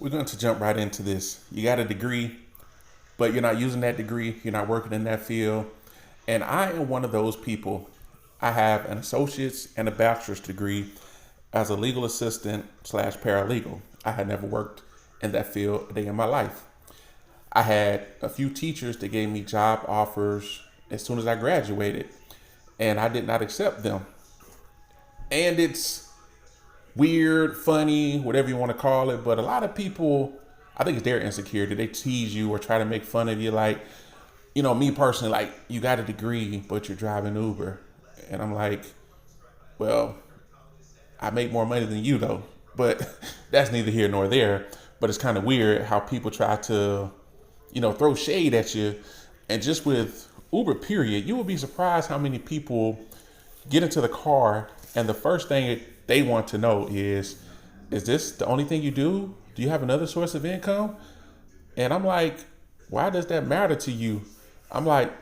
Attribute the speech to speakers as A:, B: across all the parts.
A: We're going to jump right into this. You got a degree, but you're not using that degree. You're not working in that field. And I am one of those people. I have an associate's and a bachelor's degree as a legal assistant slash paralegal. I had never worked in that field a day in my life. I had a few teachers that gave me job offers as soon as I graduated, and I did not accept them. And it's weird, funny, whatever you want to call it. But a lot of people, I think it's their insecurity. They tease you or try to make fun of you. Like, me personally, like, you got a degree, but you're driving Uber. And I'm like, well, I make more money than you, though. But that's neither here nor there. But it's kind of weird how people try to, throw shade at you. And just with Uber, period, you will be surprised how many people get into the car and the first thing they want to know is this the only thing you do? Do you have another source of income? And I'm like, why does that matter to you? I'm like,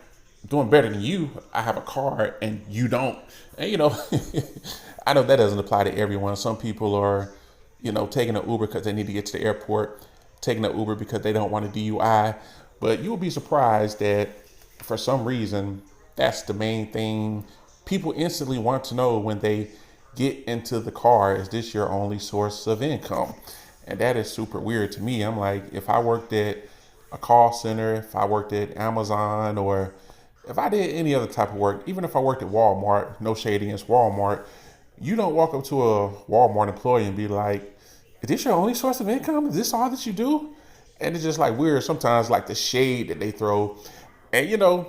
A: doing better than you. I have a car and you don't. And I know that doesn't apply to everyone. Some people are, taking an Uber because they need to get to the airport, taking an Uber because they don't want a DUI. But you'll be surprised that for some reason, that's the main thing people instantly want to know when they get into the car. Is this your only source of income? And that is super weird to me. I'm like, if I worked at a call center, if I worked at Amazon, or if I did any other type of work, even if I worked at Walmart, no shade against Walmart, you don't walk up to a Walmart employee and be like, is this your only source of income? Is this all that you do? And it's just like weird sometimes, like the shade that they throw. And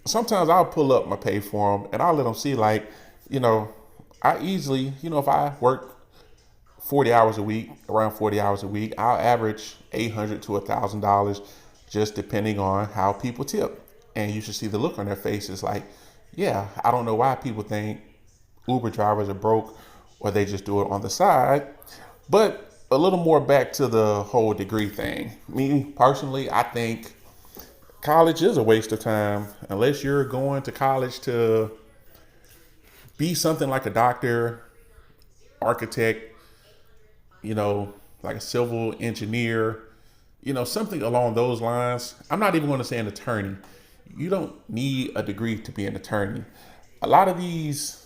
A: sometimes I'll pull up my pay form and I'll let them see, like, I easily, if I work 40 hours a week, around 40 hours a week, I'll average $800 to $1,000, just depending on how people tip. And you should see the look on their faces, like, yeah, I don't know why people think Uber drivers are broke or they just do it on the side. But a little more back to the whole degree thing. Me personally, I think college is a waste of time unless you're going to college to be something like a doctor, architect, like a civil engineer, something along those lines. I'm not even going to say an attorney. You don't need a degree to be an attorney. A lot of these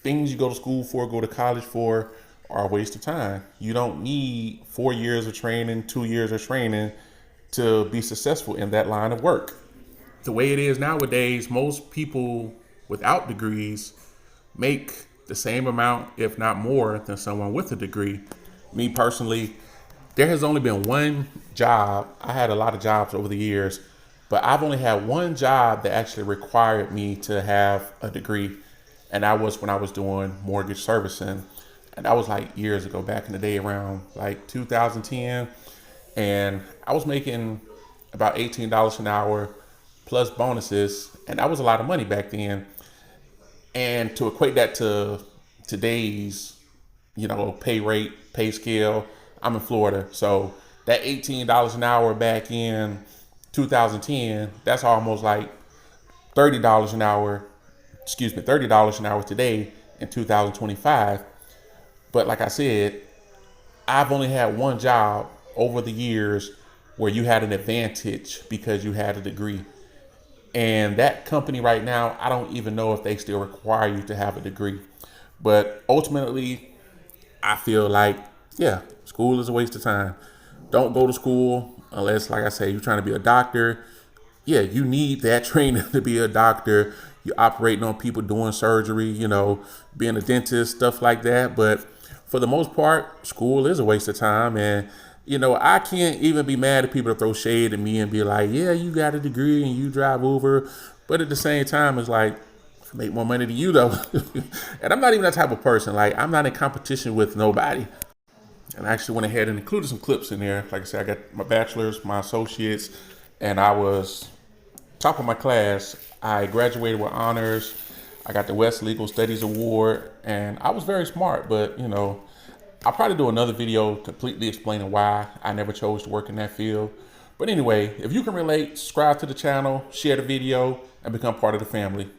A: things you go to school for, go to college for, are a waste of time. You don't need 4 years of training, 2 years of training to be successful in that line of work. The way it is nowadays, most people without degrees make the same amount, if not more, than someone with a degree. Me personally, there has only been one job. I had a lot of jobs over the years, but I've only had one job that actually required me to have a degree. And that was when I was doing mortgage servicing. And that was like years ago, back in the day, around like 2010. And I was making about $18 an hour plus bonuses. And that was a lot of money back then. And to equate that to today's, pay rate, pay scale, I'm in Florida. So that $18 an hour back in 2010, that's almost like $30 an hour, $30 an hour today in 2025. But like I said, I've only had one job over the years where you had an advantage because you had a degree. And that company right now, I don't even know if they still require you to have a degree. But ultimately, I feel like, yeah, school is a waste of time. Don't go to school unless, like I say, you're trying to be a doctor. Yeah, you need that training to be a doctor. You're operating on people doing surgery, being a dentist, stuff like that. But for the most part, school is a waste of time. And I can't even be mad at people that throw shade at me and be like, yeah, you got a degree and you drive Uber. But at the same time, it's like, I make more money than you, though. And I'm not even that type of person. Like, I'm not in competition with nobody. And I actually went ahead and included some clips in there. Like I said, I got my bachelor's, my associates, and I was top of my class. I graduated with honors. I got the West Legal Studies Award, and I was very smart, but I'll probably do another video completely explaining why I never chose to work in that field. But anyway, if you can relate, subscribe to the channel, share the video, and become part of the family.